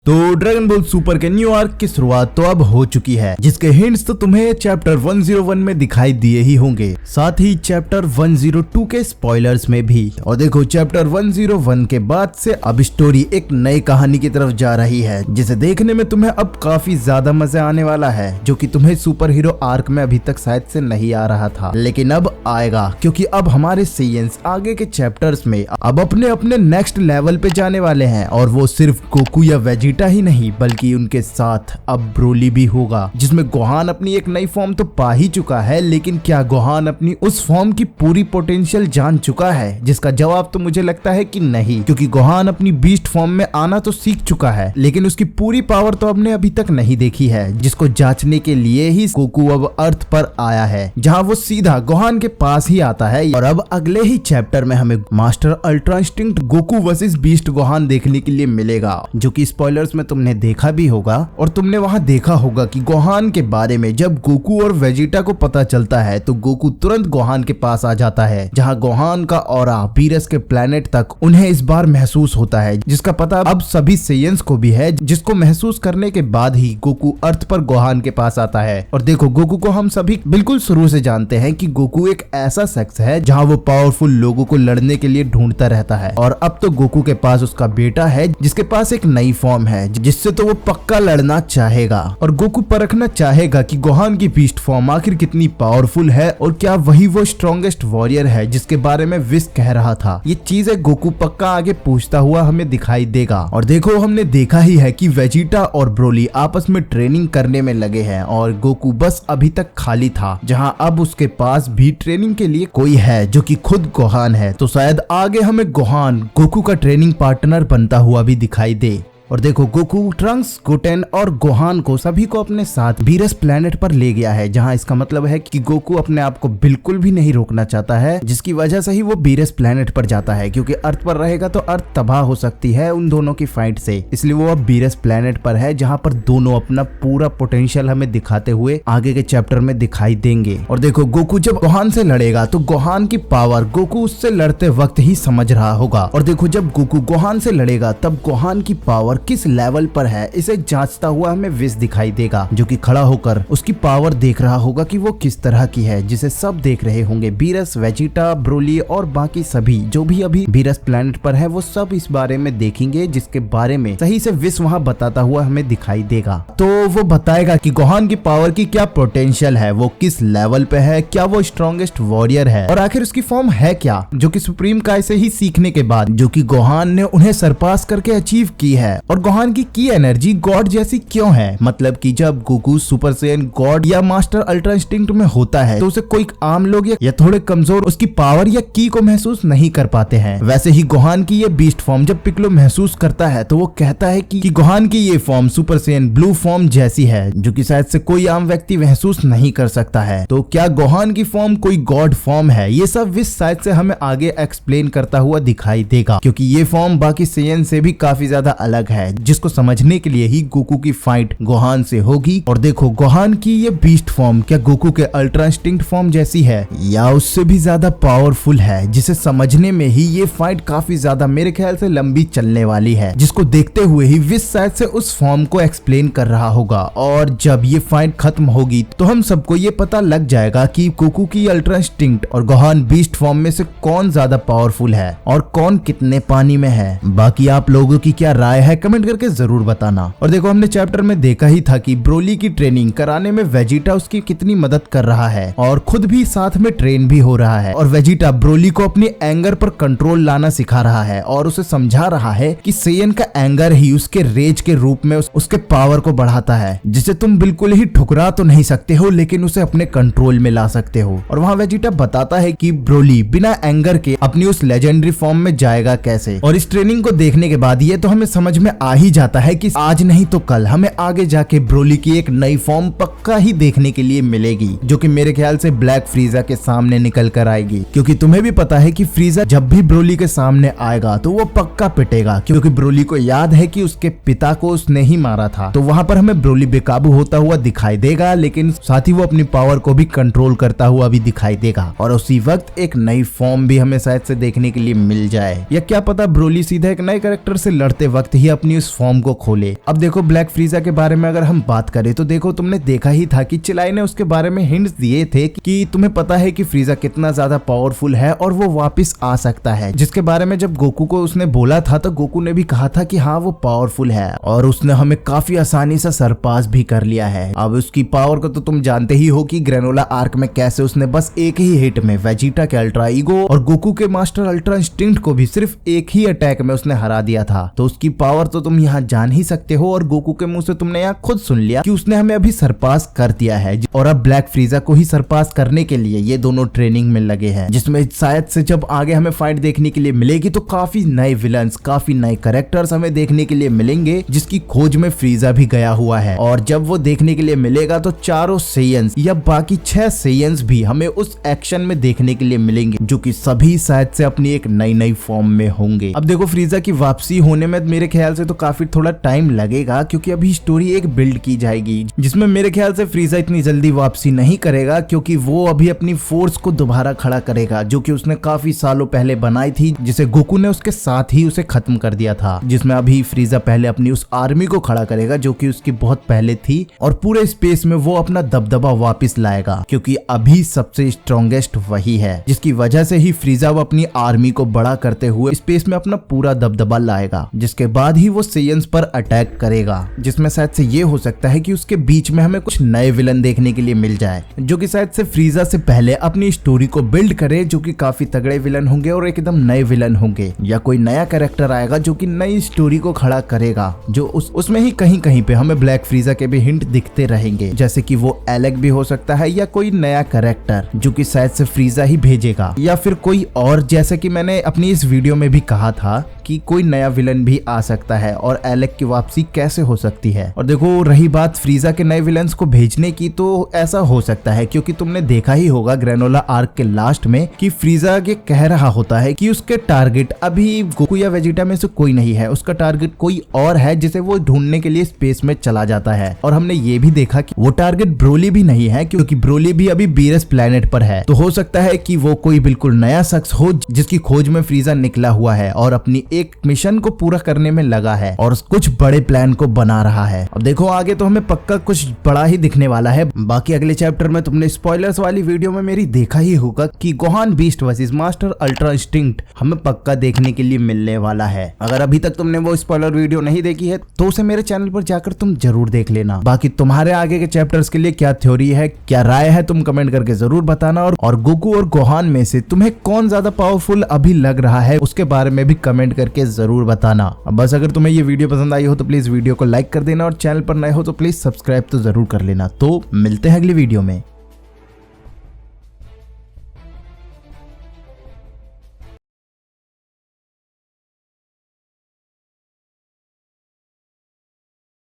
तो dragon ball super के New York की शुरुआत तो अब हो चुकी है, जिसके हिंट्स तो तुम्हें चैप्टर 101 में दिखाई दिए ही होंगे, साथ ही चैप्टर 102 के स्पॉयलर्स में भी। और देखो चैप्टर 101 के बाद से अब स्टोरी एक नई कहानी की तरफ जा रही है, जिसे देखने में तुम्हें अब काफी ज्यादा मजा आने वाला है, जो कि तुम्हें सुपर हीरो आर्क में अभी तक शायद से नहीं आ रहा था, लेकिन अब आएगा, क्योंकि अब हमारे सेयंस आगे के चैप्टर्स में अब अपने अपने नेक्स्ट लेवल पे जाने वाले हैं। और वो सिर्फ गोकू या वेजिटा ही नहीं, बल्कि उनके साथ अब ब्रोली भी होगा, जिसमें गोहान अपनी एक नई फॉर्म तो पा ही चुका है, लेकिन क्या गोहान अपनी उस फॉर्म की पूरी पोटेंशियल जान चुका है? जिसका जवाब तो मुझे लगता है कि नहीं, क्योंकि गोहान अपनी बीस्ट फॉर्म में आना तो सीख चुका है, लेकिन उसकी पूरी पावर तो हमने अभी तक नहीं देखी है, जिसको जांचने के लिए ही गोकू अब अर्थ पर आया है, जहाँ वो सीधा गोहान के पास ही आता है। और अब अगले ही चैप्टर में हमें master ultra instinct Goku versus beast Gohan देखने के लिए मिलेगा, जो कि स्पॉइलर्स में तुमने देखा भी होगा। और तुमने वहां देखा होगा कि गोहान के बारे में जब गोकू और वेजिटा को पता चलता है तो गोकू तुरंत गोहान के पास आ जाता है, जहां गोहान का ऑरा बीरस के प्लेनेट तक उन्हें इस बार महसूस होता है, जिसका पता अब सभी सेयंस को भी है, जिसको महसूस करने के बाद ही गोकू अर्थ पर गोहान के पास आता है। और देखो गोकू को हम सभी बिल्कुल शुरू से जानते हैं कि गोकू एक ऐसा शख्स है जहां वो पावरफुल लोगों को लड़ने के लिए ढूंढता रहता है। और अब तो गोकू के पास उसका बेटा है, जिसके पास एक नई फॉर्म है, जिससे तो वो पक्का लड़ना चाहेगा। और गोकू परखना चाहेगा कि गोहान की बीस्ट फॉर्म आखिर कितनी पावरफुल है, और क्या वही वो स्ट्रॉन्गेस्ट वॉरियर है जिसके बारे में विश कह रहा था। ये चीजें गोकू पक्का आगे पूछता हुआ हमें दिखाई देगा। और देखो हमने देखा ही है कि वेजिटा और ब्रोली आपस में ट्रेनिंग करने में लगे हैं, और गोकू बस अभी तक खाली था, जहां अब उसके पास भी ट्रेनिंग के लिए कोई है, जो कि खुद गोहान है। तो शायद आगे हमें गोहान गोकू का ट्रेनिंग पार्टनर बनता हुआ भी दिखाई दे। और देखो गोकू ट्रंक्स, गोटेन और गोहान को सभी को अपने साथ बीरस प्लेनेट पर ले गया है, जहां इसका मतलब है कि गोकू अपने आप को बिल्कुल भी नहीं रोकना चाहता है, जिसकी वजह से ही वो बीरस प्लेनेट पर जाता है, क्योंकि अर्थ पर रहेगा तो अर्थ तबाह हो सकती है उन दोनों की फाइट से। इसलिए वो अब बीरस प्लेनेट पर है, जहां पर दोनों अपना पूरा पोटेंशियल हमें दिखाते हुए आगे के चैप्टर में दिखाई देंगे। और देखो गोकू जब गोहान से लड़ेगा तो गोहान की पावर गोकू उससे लड़ते वक्त ही समझ रहा होगा। और देखो जब गोकू गोहान से लड़ेगा तब गोहान की पावर किस लेवल पर है इसे जांचता हुआ हमें विश दिखाई देगा, जो कि खड़ा होकर उसकी पावर देख रहा होगा कि वो किस तरह की है, जिसे सब देख रहे होंगे। बीरस, वेजिटा, ब्रोली और बाकी सभी जो भी अभी बीरस प्लेनेट पर है, वो सब इस बारे में देखेंगे, जिसके बारे में सही से विश वहां बताता हुआ हमें दिखाई देगा। तो वो बताएगा कि गोहान की पावर की क्या पोटेंशियल है, वो किस लेवल पे है, क्या वो स्ट्रॉन्गेस्ट वॉरियर है, और आखिर उसकी फॉर्म है क्या, जो कि सुप्रीम काय से ही सीखने के बाद जो कि गोहान ने उन्हें सरपास करके अचीव की है। और गोहान की एनर्जी गॉड जैसी क्यों है? मतलब कि जब गोकू सुपर सैयन गॉड या मास्टर अल्ट्रा इंस्टिंक्ट में होता है तो उसे कोई आम लोग या थोड़े कमजोर उसकी पावर या की को महसूस नहीं कर पाते हैं। वैसे ही गोहान की ये बीस्ट फॉर्म जब पिक्लो महसूस करता है तो वो कहता है कि गोहान की ये form super Saiyan blue form जैसी है, जो कि शायद से कोई आम व्यक्ति महसूस नहीं कर सकता है। तो क्या गोहान की फॉर्म कोई गॉड फॉर्म है? ये सब विश शायद से हमें आगे एक्सप्लेन करता हुआ दिखाई देगा, क्योंकि ये फॉर्म बाकी सैयन से भी काफी ज्यादा अलग है, जिसको समझने के लिए ही गोकू की फाइट गोहान से होगी। और देखो गोहान की ये बीस्ट फॉर्म क्या गोकू के अल्ट्रा इंस्टिंक्ट फॉर्म जैसी है या उससे भी ज्यादा पावरफुल है, जिसे समझने में ही ये फाइट काफी ज्यादा मेरे ख्याल से लंबी चलने वाली है, जिसको देखते हुए ही विश शायद से उस फॉर्म को एक्सप्लेन कर रहा होगा। और जब ये फाइट खत्म होगी तो हम सबको ये पता लग जाएगा कि गोकू की अल्ट्रा इंस्टिंक्ट और गोहान बीस्ट फॉर्म में से कौन ज्यादा पावरफुल है और कौन कितने पानी में है। बाकी आप लोगों की क्या राय है कमेंट करके जरूर बताना। और देखो हमने चैप्टर में देखा ही था कि ब्रोली की ट्रेनिंग कराने में वेजिटा उसकी कितनी मदद कर रहा है, और खुद भी साथ में ट्रेन भी हो रहा है। और वेजिटा ब्रोली को अपनी एंगर पर कंट्रोल लाना सिखा रहा है, और उसे समझा रहा है कि सेयन का एंगर ही उसके रेज के रूप में उसके पावर को बढ़ाता है, जिसे तुम बिल्कुल ही ठुकरा तो नहीं सकते हो, लेकिन उसे अपने कंट्रोल में ला सकते हो। और वहाँ वेजिटा बताता है कि ब्रोली बिना एंगर के अपनी उस लेजेंडरी फॉर्म में जाएगा कैसे। और इस ट्रेनिंग को देखने के बाद ये तो हमें समझ में आ ही जाता है कि आज नहीं तो कल हमें आगे जाके ब्रोली की एक नई फॉर्म पक्का ही देखने के लिए मिलेगी, जो कि मेरे ख्याल से ब्लैक फ्रीजा के सामने निकल कर आएगी, क्योंकि तुम्हें भी पता है कि फ्रीजा जब भी ब्रोली के सामने आएगा तो वो पक्का पिटेगा, क्योंकि ब्रोली को याद है कि उसके पिता को उसने ही मारा था। तो वहाँ पर हमें ब्रोली बेकाबू होता हुआ दिखाई देगा, लेकिन साथ ही वो अपनी पावर को भी कंट्रोल करता हुआ भी दिखाई देगा। और उसी वक्त एक नई फॉर्म भी हमें शायद से देखने के लिए मिल जाए, या क्या पता ब्रोली सीधा एक नए कैरेक्टर से लड़ते वक्त ही अपनी उस फॉर्म को खोले। अब देखो ब्लैक फ्रीजा के बारे में अगर हम बात करें तो देखो तुमने देखा ही था कि चिलाई ने उसके बारे में हिंट्स दिए थे कि तुम्हें पता है कि फ्रीजा कितना ज्यादा पावरफुल है और वो वापस आ सकता है, जिसके बारे में जब गोकू को उसने बोला था तो गोकू ने भी कहा था कि हाँ वो पावरफुल है और उसने हमें काफी आसानी से सरपास भी कर लिया है। अब उसकी पावर को तो तुम जानते ही हो कि ग्रेनोला आर्क में कैसे उसने बस एक ही हिट में वेजिटा के अल्ट्रा ईगो और गोकू के मास्टर अल्ट्रा इंस्टिंक्ट को भी सिर्फ एक ही अटैक में उसने हरा दिया था। तो उसकी पावर तो तुम यहाँ जान ही सकते हो और गोकू के मुंह से तुमने यहाँ खुद सुन लिया कि उसने हमें अभी सरपास कर दिया है और अब ब्लैक फ्रीजा को ही सरपास करने के लिए ये दोनों ट्रेनिंग में लगे हैं, जिसमें शायद से जब आगे हमें फाइट देखने के लिए मिलेगी तो काफी नए विलन्स, काफी नए कैरेक्टर्स हमें देखने के लिए मिलेंगे जिसकी खोज में फ्रीजा भी गया हुआ है। और जब वो देखने के लिए मिलेगा तो चारों सेयंस या बाकी 6 सेयंस भी हमें उस एक्शन में देखने के लिए मिलेंगे, जो कि सभी शायद से अपनी एक नई फॉर्म में होंगे। अब देखो फ्रीजा की वापसी होने में मेरे ख्याल से तो काफी थोड़ा टाइम लगेगा, क्योंकि अभी स्टोरी एक बिल्ड की जाएगी जिसमें मेरे ख्याल से फ्रीजा इतनी जल्दी वापसी नहीं करेगा, क्योंकि वो अभी अपनी फोर्स को दोबारा खड़ा करेगा जो कि उसने काफी सालों पहले बनाई थी, जिसे गोकू ने उसके साथ ही उसे खत्म कर दिया था। जिसमें अभी फ्रीजा पहले अपनी उस आर्मी को खड़ा करेगा जो कि उसकी बहुत पहले थी और पूरे स्पेस में वो अपना दबदबा वापस लाएगा, क्योंकि अभी सबसे स्ट्रॉन्गेस्ट वही है, जिसकी वजह से ही फ्रीजा वो अपनी आर्मी को बड़ा करते हुए स्पेस में अपना पूरा दबदबा लाएगा, जिसके बाद ही वो सेयंस पर अटैक करेगा, जिसमें शायद से ये हो सकता है कि उसके बीच में हमें कुछ नए विलन देखने के लिए मिल जाए, जो कि शायद से फ्रीजा से पहले अपनी स्टोरी को बिल्ड करे, जो कि काफी तगड़े विलन होंगे और एकदम नए विलन होंगे, या कोई नया कैरेक्टर आएगा जो कि नई स्टोरी को खड़ा करेगा, जो उसमें ही कहीं कहीं पे हमें ब्लैक फ्रीजा के भी हिंट दिखते रहेंगे, जैसे कि वो एलेक भी हो सकता है या कोई नया कैरेक्टर जो कि शायद से फ्रीजा ही भेजेगा, या फिर कोई और, जैसे कि मैंने अपनी इस वीडियो में भी कहा था कि कोई नया विलन भी आ सकता है और एलेक की वापसी कैसे हो सकती है। और देखो रही बात फ्रीजा के नए विलन्स को भेजने की, तो ऐसा हो सकता है क्योंकि तुमने देखा ही होगा ग्रेनोला आर्क के लास्ट में कि फ्रीजा ये कह रहा होता है कि उसके टारगेट अभी गोकू या वेजिटा में से कोई नहीं है, उसका टारगेट कोई और है जिसे वो ढूंढने के लिए स्पेस में चला जाता है। और हमने ये भी देखा कि वो टारगेट ब्रोली भी नहीं है, क्योंकि ब्रोली भी अभी बीरस प्लेनेट पर है। तो हो सकता है कि वो कोई बिल्कुल नया शख्स हो जिसकी खोज में फ्रीजा निकला हुआ है और अपनी एक मिशन को पूरा करने में लगा है और कुछ बड़े प्लान को बना रहा है। अब देखो आगे तो हमें पक्का कुछ बड़ा ही दिखने वाला है। बाकी अगले चैप्टर में तुमने स्पॉयलर्स वाली वीडियो में मेरी देखा ही होगा कि Gohan beast versus master ultra instinct हमें पक्का देखने के लिए मिलने वाला है। अगर अभी तक तुमने वो स्पॉइलर वीडियो नहीं देखी है तो उसे मेरे चैनल पर जाकर तुम जरूर देख लेना। बाकी तुम्हारे आगे के चैप्टर्स के लिए क्या थ्योरी है, क्या राय है, तुम कमेंट करके जरूर बताना। और गोकू और गोहान में से तुम्हें कौन ज्यादा पावरफुल अभी लग रहा है उसके बारे में भी कमेंट करके जरूर बताना। अब बस अगर तुम्हें ये वीडियो पसंद आई हो तो प्लीज वीडियो को लाइक कर देना और चैनल पर नए हो तो प्लीज सब्सक्राइब तो जरूर कर लेना। तो मिलते हैं अगली वीडियो में।